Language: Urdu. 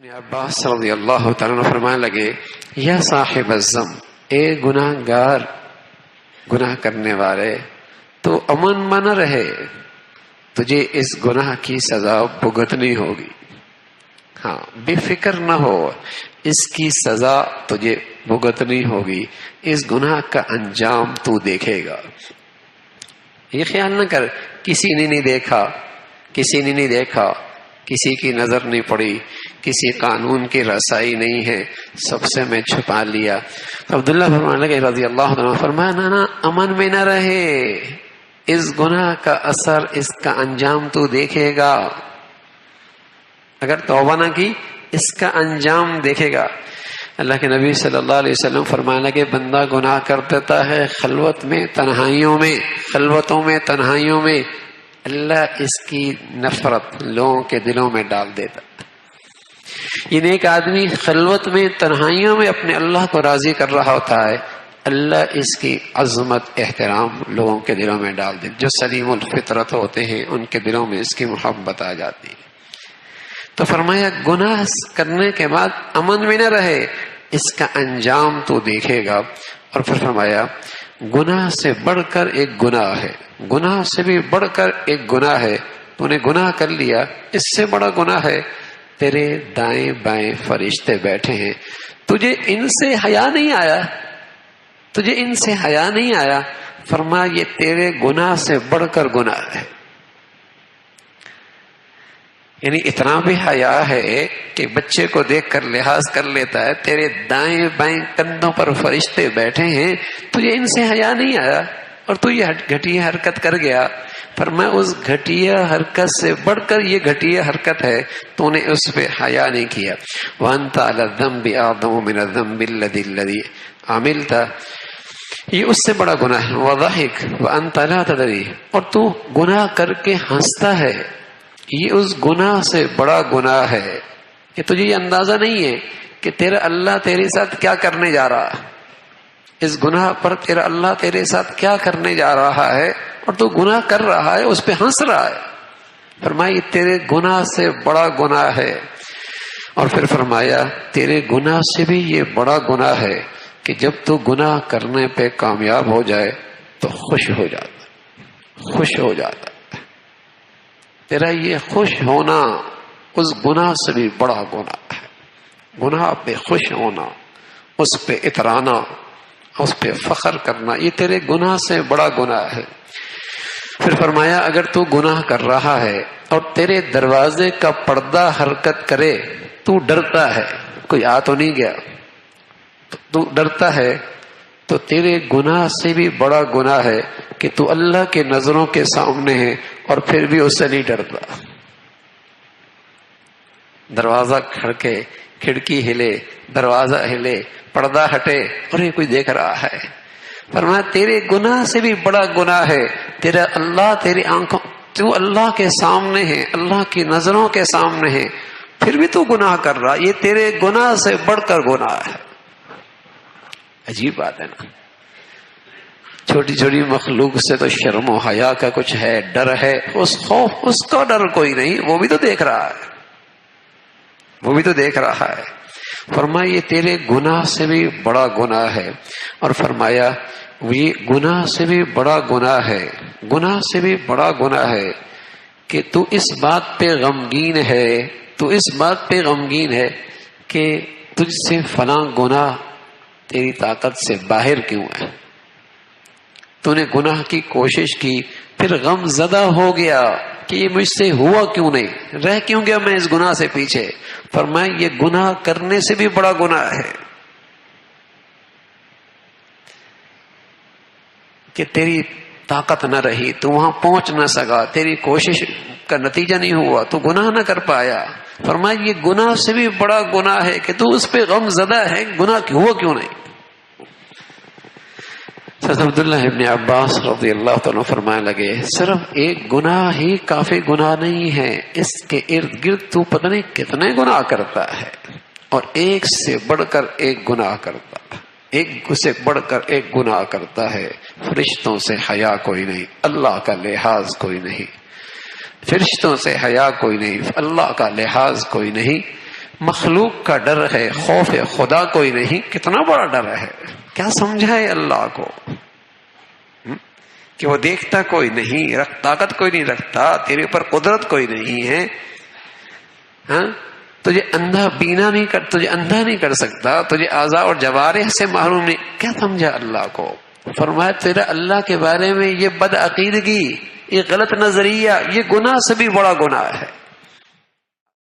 ابن عباس رضی اللہ تعالیٰ عنہ فرمانے لگے، یا صاحب الذنب، اے گناہ گار، گناہ کرنے والے، تو امن من رہے، تجھے اس گناہ کی سزا بھگتنی ہوگی۔ ہاں، بے فکر نہ ہو، اس کی سزا تجھے بھگتنی ہوگی، اس گناہ کا انجام تو دیکھے گا۔ یہ خیال نہ کر کسی نے نہیں دیکھا، کسی نے نہیں دیکھا، کسی کی نظر نہیں پڑی، کسی قانون کی رسائی نہیں ہے، سب سے میں چھپا لیا۔ عبداللہ فرمانے لگے رضی اللہ عنہ، فرمایا نا امن میں نہ رہے، اس گناہ کا اثر، اس کا انجام تو دیکھے گا۔ اگر توبہ نہ کی، اس کا انجام دیکھے گا۔ اللہ کے نبی صلی اللہ علیہ وسلم فرمانے لگے، بندہ گناہ کر دیتا ہے خلوت میں، تنہائیوں میں، خلوتوں میں، تنہائیوں میں، اللہ اس کی نفرت لوگوں کے دلوں میں ڈال دیتا۔ یہ ایک آدمی خلوت میں، تنہائیوں میں اپنے اللہ کو راضی کر رہا ہوتا ہے، اللہ اس کی عظمت، احترام لوگوں کے دلوں میں ڈال دے۔ جو سلیم الفطرت ہوتے ہیں ان کے دلوں میں اس کی محبت آ جاتی ہے۔ تو فرمایا گناہ کرنے کے بعد امن میں نہ رہے، اس کا انجام تو دیکھے گا۔ اور پھر فرمایا گناہ سے بڑھ کر ایک گناہ ہے، گناہ سے بھی بڑھ کر ایک گناہ ہے، تو نے گناہ کر لیا، اس سے بڑا گناہ ہے، تیرے دائیں بائیں فرشتے بیٹھے ہیں، تجھے ان سے حیا نہیں آیا، تجھے ان سے حیا نہیں آیا۔ فرمایا یہ تیرے گناہ سے بڑھ کر گناہ ہے، یعنی اتنا بھی حیا ہے کہ بچے کو دیکھ کر لحاظ کر لیتا ہے، تیرے دائیں بائیں کندھوں پر فرشتے بیٹھے ہیں، تجھے ان سے حیا نہیں آیا اور تو یہ گھٹیا حرکت کر گیا۔ فرمایا اس گھٹیا حرکت سے بڑھ کر یہ گھٹیا حرکت ہے، تو نے اس پہ حیا نہیں کیا۔ وَأَنْتَ عَلَى الذَّنْبِ أَعْظَمُ مِنَ الذَّنْبِ الَّذِي عَمِلْتَ، یہ اس سے بڑا گناہ ہے۔ وَضَحِكَ وَأَنْتَ لَا تَدْرِي، اور تو گناہ کر کے ہنستا ہے، یہ اس گناہ سے بڑا گناہ ہے کہ تجھے یہ اندازہ نہیں ہے کہ تیرا اللہ تیرے ساتھ کیا کرنے جا رہا ہے، اس گناہ پر تیرا اللہ تیرے ساتھ کیا کرنے جا رہا ہے، اور تو گناہ کر رہا ہے، اس پہ ہنس رہا ہے۔ فرمایا یہ تیرے گناہ سے بڑا گناہ ہے۔ اور پھر فرمایا تیرے گناہ سے بھی یہ بڑا گناہ ہے کہ جب تو گناہ کرنے پہ کامیاب ہو جائے تو خوش ہو جاتا، خوش ہو جاتا۔ تیرا یہ خوش ہونا اس گناہ سے بھی بڑا گناہ ہے، گناہ پہ خوش ہونا، اس پہ اترانا، اس پہ فخر کرنا، یہ تیرے گناہ سے بڑا گناہ ہے۔ پھر فرمایا اگر تو گناہ کر رہا ہے اور تیرے دروازے کا پردہ حرکت کرے، تو ڈرتا ہے، کوئی آ تو نہیں گیا، تو ڈرتا ہے، تو تیرے گناہ سے بھی بڑا گناہ ہے کہ تو اللہ کے نظروں کے سامنے ہے اور پھر بھی اس سے نہیں ڈرتا۔ دروازہ کھڑکے، کھڑکی ہلے، دروازہ ہلے، پردہ ہٹے اور یہ کوئی دیکھ رہا ہے۔ فرمایا تیرے گناہ سے بھی بڑا گناہ ہے، تیرا اللہ تیری آنکھوں، تو اللہ کے سامنے ہے، اللہ کی نظروں کے سامنے ہے، پھر بھی تو گناہ کر رہا، یہ تیرے گناہ سے بڑھ کر گناہ ہے۔ عجیب بات ہے نا، چھوٹی چھوٹی مخلوق سے تو شرم و حیا کا کچھ ہے، ڈر ہے، اس خوف، اس کا ڈر کوئی نہیں، وہ بھی تو دیکھ رہا ہے، وہ بھی تو دیکھ رہا ہے۔ فرمایا یہ تیرے گناہ سے بھی بڑا گناہ ہے۔ اور فرمایا یہ گناہ سے بھی بڑا گناہ ہے، گناہ سے بھی بڑا گناہ ہے کہ تو اس بات پہ غمگین ہے، تو اس بات پہ غمگین ہے کہ تجھ سے فلاں گناہ تیری طاقت سے باہر کیوں ہے، تو نے گناہ کی کوشش کی، پھر غم زدہ ہو گیا کہ یہ مجھ سے ہوا کیوں نہیں، رہ کیوں گیا میں اس گناہ سے پیچھے۔ فرمایا یہ گناہ کرنے سے بھی بڑا گناہ ہے کہ تیری طاقت نہ رہی، تو وہاں پہنچ نہ سکا، تیری کوشش کا نتیجہ نہیں ہوا، تو گناہ نہ کر پایا۔ فرمایا یہ گناہ سے بھی بڑا گناہ ہے کہ تو اس پہ غم زدہ ہے، گناہ ہوا کیوں نہیں۔ حضرت عبداللہ ابن عباس رضی اللہ تعالیٰ فرمانے لگے صرف ایک گناہ ہی کافی گناہ نہیں ہے، اس کے ارد گرد تو پتہ نہیں کتنے گناہ کرتا ہے، اور ایک سے بڑھ کر ایک گناہ کرتا ہے، ایک سے بڑھ کر ایک گناہ کرتا ہے۔ فرشتوں سے حیا کوئی نہیں، اللہ کا لحاظ کوئی نہیں، فرشتوں سے حیا کوئی نہیں، اللہ کا لحاظ کوئی نہیں۔ مخلوق کا ڈر ہے، خوف خدا کوئی نہیں. کتنا بڑا ڈر ہے. کیا سمجھا ہے اللہ کو کہ وہ دیکھتا کوئی نہیں، طاقت کوئی نہیں رکھتا، تیرے اوپر قدرت کوئی نہیں ہے. ہاں تجھے اندھا بینا نہیں کر، تجھے اندھا نہیں کر سکتا، تجھے اعضاء اور جوارح سے محروم نہیں. کیا سمجھا اللہ کو؟ فرمایا تیرا اللہ کے بارے میں یہ بد عقیدگی، یہ غلط نظریہ، یہ گناہ سے بھی بڑا گناہ ہے.